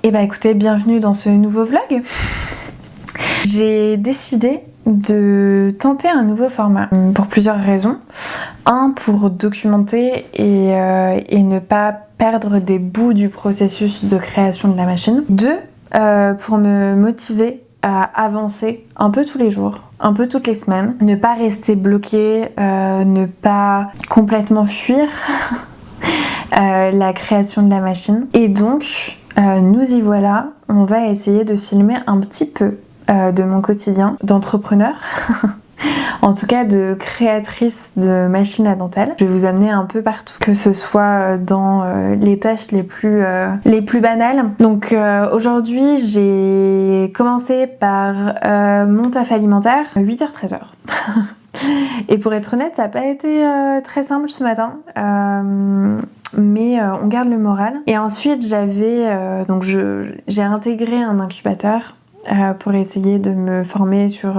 Et bah écoutez, bienvenue dans ce nouveau vlog. J'ai décidé de tenter un nouveau format pour plusieurs raisons. Un, pour documenter et ne pas perdre des bouts du processus de création de la machine. Deux, pour me motiver à avancer un peu tous les jours, un peu toutes les semaines, ne pas rester bloqué, ne pas complètement fuir la création de la machine. Et donc, nous y voilà, on va essayer de filmer un petit peu de mon quotidien d'entrepreneur, en tout cas de créatrice de machines à dentelle. Je vais vous amener un peu partout, que ce soit dans les tâches les plus banales. Donc aujourd'hui, j'ai commencé par mon taf alimentaire, 8h-13h. Et pour être honnête, ça n'a pas été très simple ce matin. Mais on garde le moral. Et ensuite, j'ai intégré un incubateur pour essayer de me former sur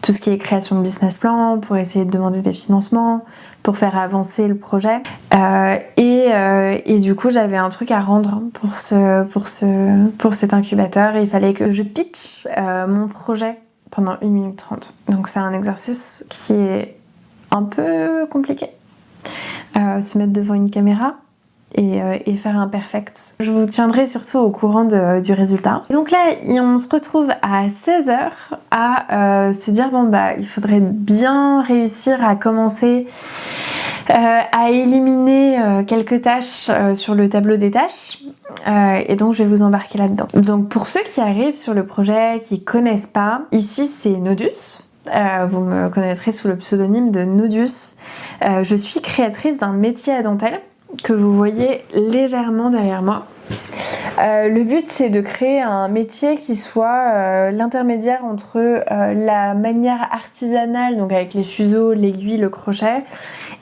tout ce qui est création de business plan, pour essayer de demander des financements, pour faire avancer le projet. Et du coup, j'avais un truc à rendre pour cet incubateur. Et il fallait que je pitch mon projet pendant 1 minute 30. Donc c'est un exercice qui est un peu compliqué. Se mettre devant une caméra et faire un perfect. Je vous tiendrai surtout au courant du résultat. Donc là, on se retrouve à 16h à se dire bon bah il faudrait bien réussir à commencer à éliminer quelques tâches sur le tableau des tâches. Et donc je vais vous embarquer là-dedans. Donc pour ceux qui arrivent sur le projet, qui connaissent pas, ici c'est Nodus. Vous me connaîtrez sous le pseudonyme de Nodus. Je suis créatrice d'un métier à dentelle que vous voyez légèrement derrière moi. Le but c'est de créer un métier qui soit l'intermédiaire entre la manière artisanale, donc avec les fuseaux, l'aiguille, le crochet,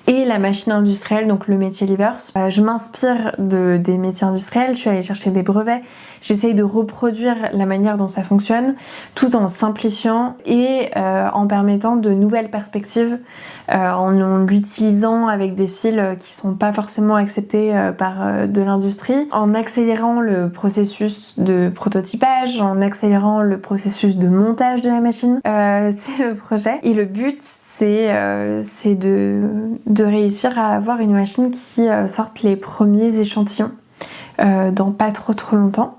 et la machine industrielle, donc le métier Livers. Je m'inspire des métiers industriels, je suis allée chercher des brevets, j'essaye de reproduire la manière dont ça fonctionne, tout en simplifiant et en permettant de nouvelles perspectives, en l'utilisant avec des fils qui sont pas forcément acceptés par de l'industrie, en accélérant le processus de prototypage, en accélérant le processus de montage de la machine. C'est le projet. Et le but, c'est de réussir à avoir une machine qui sorte les premiers échantillons dans pas trop longtemps.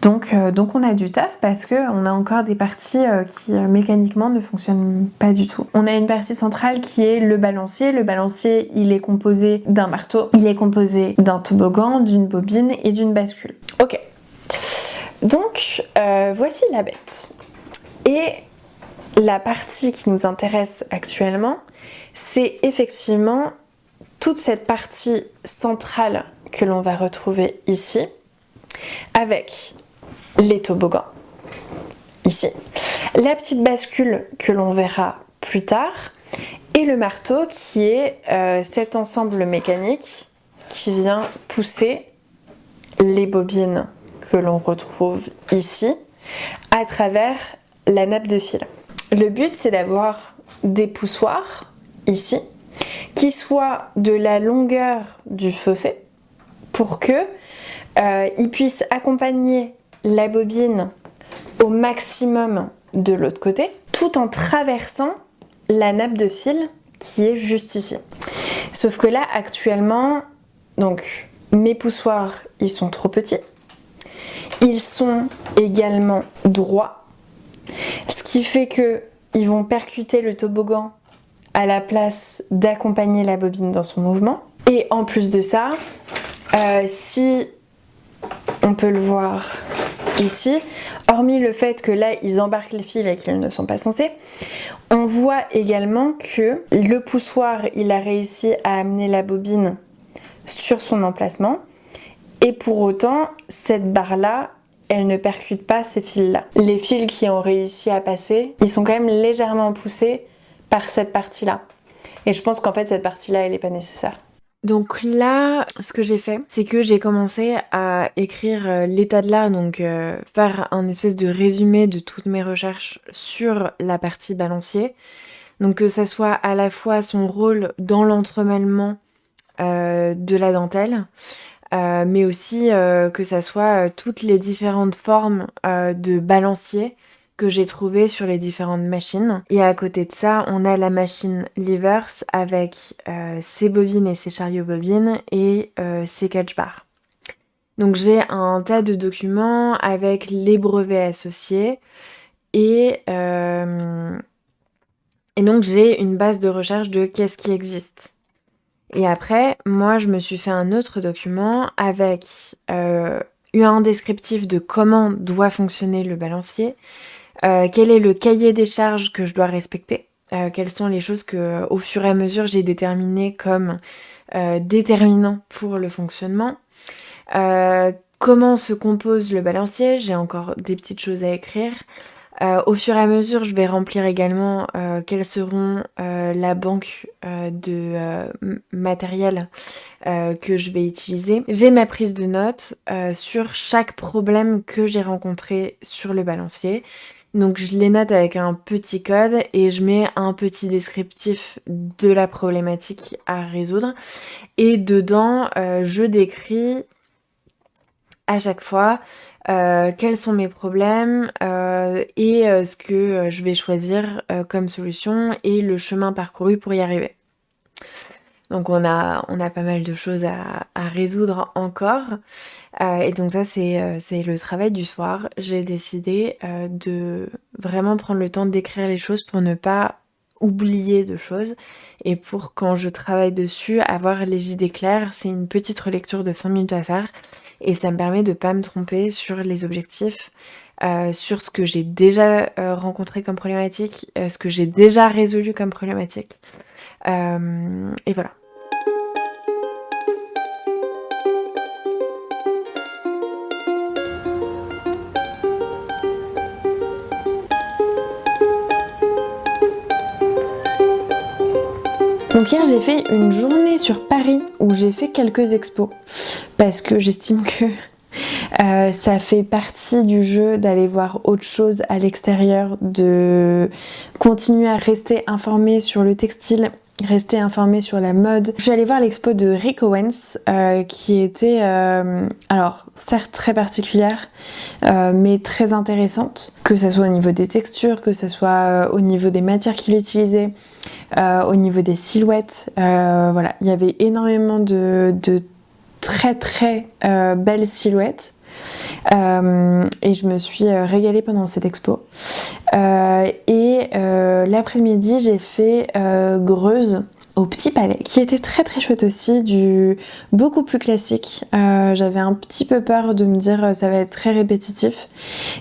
Donc on a du taf parce qu'on a encore des parties qui mécaniquement ne fonctionnent pas du tout. On a une partie centrale qui est le balancier. Le balancier, il est composé d'un marteau, il est composé d'un toboggan, d'une bobine et d'une bascule. Ok. Donc voici la bête. Et la partie qui nous intéresse actuellement, c'est effectivement toute cette partie centrale que l'on va retrouver ici, avec les toboggans, ici, la petite bascule que l'on verra plus tard, et le marteau qui est cet ensemble mécanique qui vient pousser les bobines que l'on retrouve ici à travers la nappe de fil. Le but, c'est d'avoir des poussoirs ici qui soient de la longueur du fossé pour que ils puissent accompagner la bobine au maximum de l'autre côté tout en traversant la nappe de fil qui est juste ici. Sauf que là actuellement, donc mes poussoirs ils sont trop petits, ils sont également droits, ce qui fait que ils vont percuter le toboggan à la place d'accompagner la bobine dans son mouvement. Et en plus de ça, si on peut le voir ici, hormis le fait que là ils embarquent les fils et qu'ils ne sont pas censés, on voit également que le poussoir il a réussi à amener la bobine sur son emplacement et pour autant cette barre là elle ne percute pas ces fils là. Les fils qui ont réussi à passer, ils sont quand même légèrement poussés par cette partie là et je pense qu'en fait cette partie là elle n'est pas nécessaire. Donc là, ce que j'ai fait, c'est que j'ai commencé à écrire l'état de l'art, donc faire un espèce de résumé de toutes mes recherches sur la partie balancier. Donc que ça soit à la fois son rôle dans l'entremêlement de la dentelle, mais aussi que ça soit toutes les différentes formes de balancier que j'ai trouvées sur les différentes machines. Et à côté de ça, on a la machine Levers avec ses bobines et ses chariots bobines et ses catch bars. Donc j'ai un tas de documents avec les brevets associés et donc j'ai une base de recherche de qu'est-ce qui existe. Et après, moi je me suis fait un autre document avec un descriptif de comment doit fonctionner le balancier, quel est le cahier des charges que je dois respecter, quelles sont les choses que au fur et à mesure j'ai déterminées comme déterminants pour le fonctionnement. Comment se compose le balancier, j'ai encore des petites choses à écrire. Au fur et à mesure, je vais remplir également quelles seront la banque de matériel que je vais utiliser. J'ai ma prise de notes sur chaque problème que j'ai rencontré sur le balancier. Donc je les note avec un petit code et je mets un petit descriptif de la problématique à résoudre. Et dedans, je décris à chaque fois quels sont mes problèmes et ce que je vais choisir comme solution et le chemin parcouru pour y arriver. Donc on a pas mal de choses à résoudre encore. Et donc ça c'est le travail du soir. J'ai décidé de vraiment prendre le temps d'écrire les choses pour ne pas oublier de choses et pour quand je travaille dessus avoir les idées claires. C'est une petite relecture de 5 minutes à faire et ça me permet de pas me tromper sur les objectifs, sur ce que j'ai déjà rencontré comme problématique, ce que j'ai déjà résolu comme problématique. Et voilà. Donc hier j'ai fait une journée sur Paris où j'ai fait quelques expos parce que j'estime que ça fait partie du jeu d'aller voir autre chose à l'extérieur, de continuer à rester informé sur le textile, rester informé sur la mode. Je suis allée voir l'expo de Rick Owens qui était alors certes très particulière mais très intéressante, que ça soit au niveau des textures, que ça soit au niveau des matières qu'il utilisait, au niveau des silhouettes. Voilà, il y avait énormément de très très belles silhouettes. Et je me suis régalée pendant cette expo. Et l'après-midi, j'ai fait Greuze au Petit Palais, qui était très très chouette aussi, beaucoup plus classique. J'avais un petit peu peur de me dire ça va être très répétitif.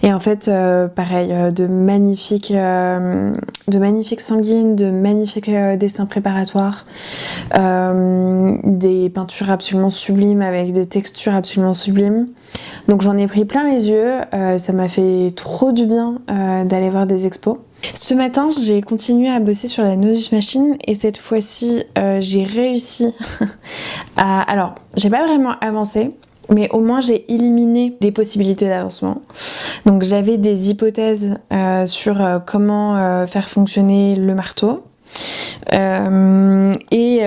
Et en fait, pareil, de magnifiques sanguines, de magnifiques dessins préparatoires, des peintures absolument sublimes avec des textures absolument sublimes. Donc j'en ai pris plein les yeux, ça m'a fait trop du bien d'aller voir des expos. Ce matin, j'ai continué à bosser sur la Nodus Machine et cette fois-ci, j'ai réussi à... Alors, j'ai pas vraiment avancé, mais au moins j'ai éliminé des possibilités d'avancement. Donc j'avais des hypothèses sur comment faire fonctionner le marteau. Et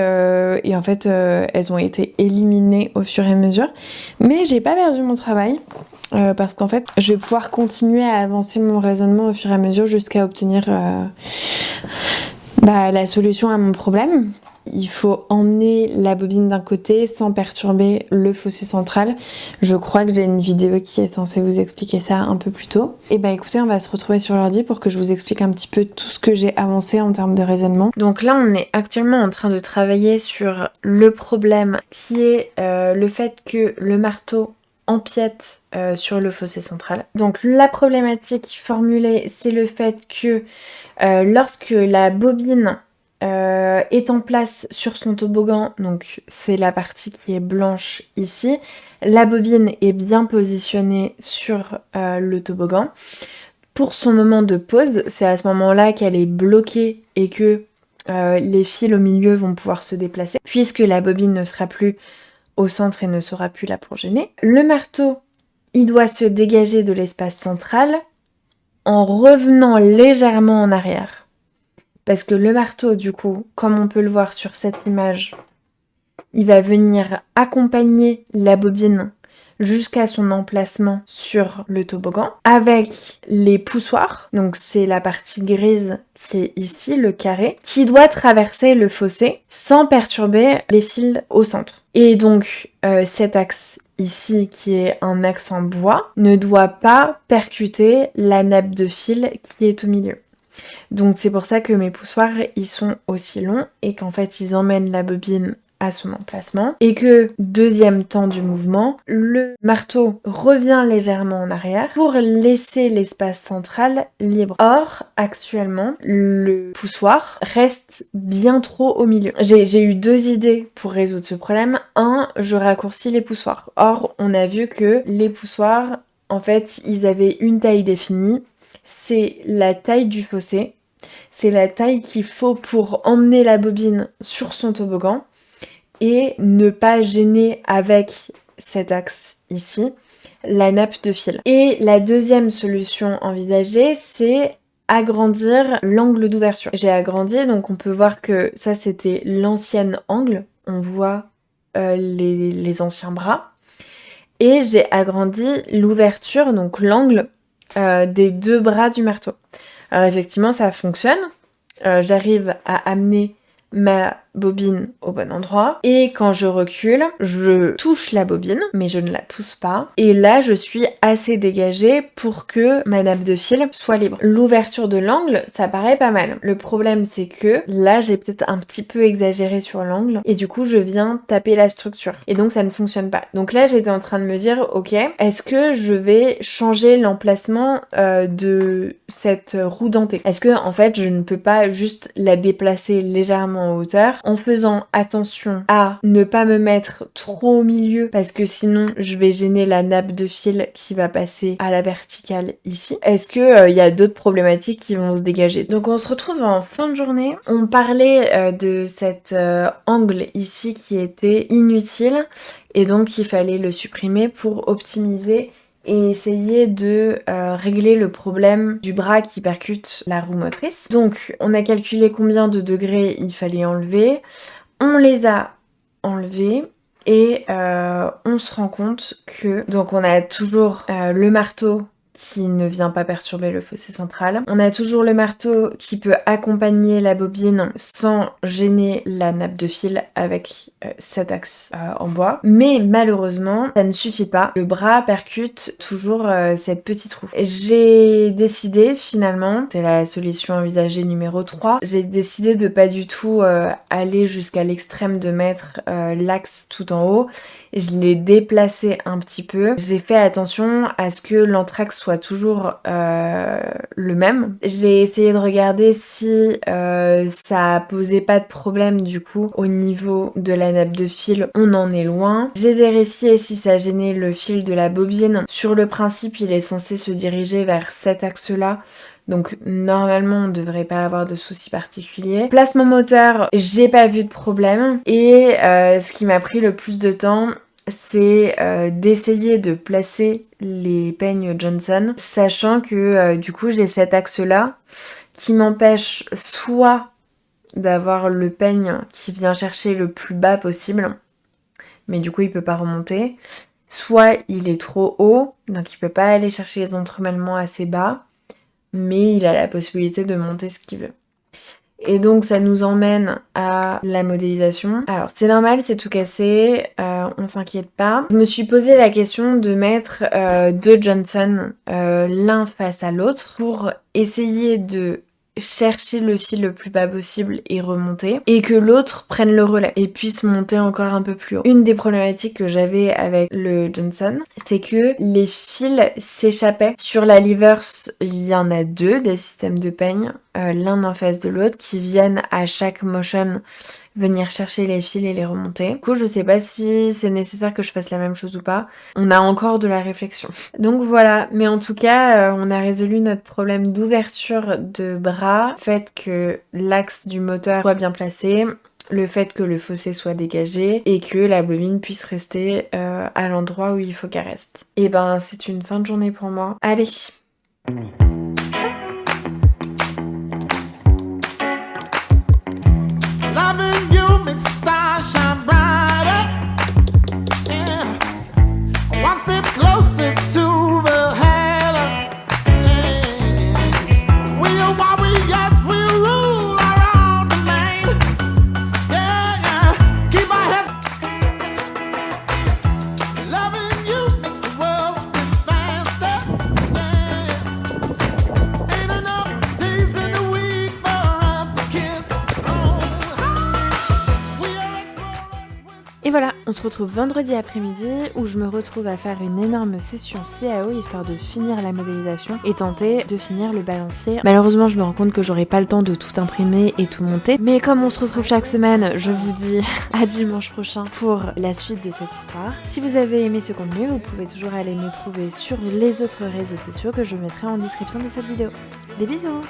en fait elles ont été éliminées au fur et à mesure, mais j'ai pas perdu mon travail parce qu'en fait je vais pouvoir continuer à avancer mon raisonnement au fur et à mesure jusqu'à obtenir la solution à mon problème. Il faut emmener la bobine d'un côté sans perturber le fossé central. Je crois que j'ai une vidéo qui est censée vous expliquer ça un peu plus tôt. Et bah écoutez, on va se retrouver sur l'ordi pour que je vous explique un petit peu tout ce que j'ai avancé en termes de raisonnement. Donc là, on est actuellement en train de travailler sur le problème qui est le fait que le marteau empiète sur le fossé central. Donc la problématique formulée, c'est le fait que lorsque la bobine est en place sur son toboggan, donc c'est la partie qui est blanche ici, la bobine est bien positionnée sur le toboggan. Pour son moment de pause, c'est à ce moment-là qu'elle est bloquée et que les fils au milieu vont pouvoir se déplacer, puisque la bobine ne sera plus au centre et ne sera plus là pour gêner. Le marteau, il doit se dégager de l'espace central en revenant légèrement en arrière. Parce que le marteau, du coup, comme on peut le voir sur cette image, il va venir accompagner la bobine jusqu'à son emplacement sur le toboggan avec les poussoirs, donc c'est la partie grise qui est ici, le carré, qui doit traverser le fossé sans perturber les fils au centre. Et donc cet axe ici, qui est un axe en bois, ne doit pas percuter la nappe de fil qui est au milieu. Donc c'est pour ça que mes poussoirs, ils sont aussi longs et qu'en fait ils emmènent la bobine à son emplacement et que, deuxième temps du mouvement, le marteau revient légèrement en arrière pour laisser l'espace central libre. Or, actuellement, le poussoir reste bien trop au milieu. J'ai eu 2 idées pour résoudre ce problème. Un, je raccourcis les poussoirs. Or, on a vu que les poussoirs, en fait, ils avaient une taille définie. C'est la taille du fossé. C'est la taille qu'il faut pour emmener la bobine sur son toboggan et ne pas gêner avec cet axe ici la nappe de fil. Et la deuxième solution envisagée, c'est agrandir l'angle d'ouverture. J'ai agrandi, donc on peut voir que ça c'était l'ancien angle, on voit les anciens bras. Et j'ai agrandi l'ouverture, donc l'angle des 2 bras du marteau. Alors effectivement ça fonctionne, j'arrive à amener ma bobine au bon endroit et quand je recule, je touche la bobine mais je ne la pousse pas et là je suis assez dégagée pour que ma nappe de fil soit libre. L'ouverture de l'angle, ça paraît pas mal. Le problème c'est que là j'ai peut-être un petit peu exagéré sur l'angle et du coup je viens taper la structure et donc ça ne fonctionne pas. Donc là j'étais en train de me dire ok, est-ce que je vais changer l'emplacement de cette roue dentée? Est-ce que en fait je ne peux pas juste la déplacer légèrement en hauteur en faisant attention à ne pas me mettre trop au milieu parce que sinon je vais gêner la nappe de fil qui va passer à la verticale ici. Est-ce que y a d'autres problématiques qui vont se dégager? Donc on se retrouve en fin de journée. On parlait de cet angle ici qui était inutile et donc il fallait le supprimer pour optimiser et essayer de régler le problème du bras qui percute la roue motrice. Donc on a calculé combien de degrés il fallait enlever, on les a enlevés et on se rend compte que donc on a toujours le marteau qui ne vient pas perturber le fossé central. On a toujours le marteau qui peut accompagner la bobine sans gêner la nappe de fil avec cet axe en bois. Mais malheureusement, ça ne suffit pas. Le bras percute toujours cette petite roue. J'ai décidé finalement, c'est la solution envisagée numéro 3, j'ai décidé de pas du tout aller jusqu'à l'extrême de mettre l'axe tout en haut. Je l'ai déplacé un petit peu. J'ai fait attention à ce que l'entraxe soit toujours le même. J'ai essayé de regarder si ça posait pas de problème du coup au niveau de la nappe de fil. On en est loin. J'ai vérifié si ça gênait le fil de la bobine. Sur le principe, il est censé se diriger vers cet axe-là. Donc normalement on devrait pas avoir de soucis particuliers. Placement moteur, j'ai pas vu de problème. Et ce qui m'a pris le plus de temps, c'est d'essayer de placer les peignes Johnson, sachant que du coup j'ai cet axe-là qui m'empêche soit d'avoir le peigne qui vient chercher le plus bas possible, mais du coup il peut pas remonter, soit il est trop haut, donc il peut pas aller chercher les entremêlements assez bas, mais il a la possibilité de monter ce qu'il veut. Et donc ça nous emmène à la modélisation. Alors c'est normal, c'est tout cassé, on s'inquiète pas. Je me suis posé la question de mettre 2 Johnson l'un face à l'autre pour essayer de chercher le fil le plus bas possible et remonter, et que l'autre prenne le relais et puisse monter encore un peu plus haut. Une des problématiques que j'avais avec le Johnson, c'est que les fils s'échappaient. Sur la Livers, il y en a 2 des systèmes de peigne, l'un en face de l'autre, qui viennent à chaque motion venir chercher les fils et les remonter. Du coup, je sais pas si c'est nécessaire que je fasse la même chose ou pas. On a encore de la réflexion. Donc voilà, mais en tout cas, on a résolu notre problème d'ouverture de bras, le fait que l'axe du moteur soit bien placé, le fait que le fossé soit dégagé et que la bobine puisse rester à l'endroit où il faut qu'elle reste. Et ben, c'est une fin de journée pour moi. Allez! Loving you makes the stars shine brighter. Et voilà, on se retrouve vendredi après-midi où je me retrouve à faire une énorme session CAO histoire de finir la modélisation et tenter de finir le balancier. Malheureusement, je me rends compte que j'aurai pas le temps de tout imprimer et tout monter, mais comme on se retrouve chaque semaine, je vous dis à dimanche prochain pour la suite de cette histoire. Si vous avez aimé ce contenu, vous pouvez toujours aller me trouver sur les autres réseaux sociaux que je mettrai en description de cette vidéo. Des bisous!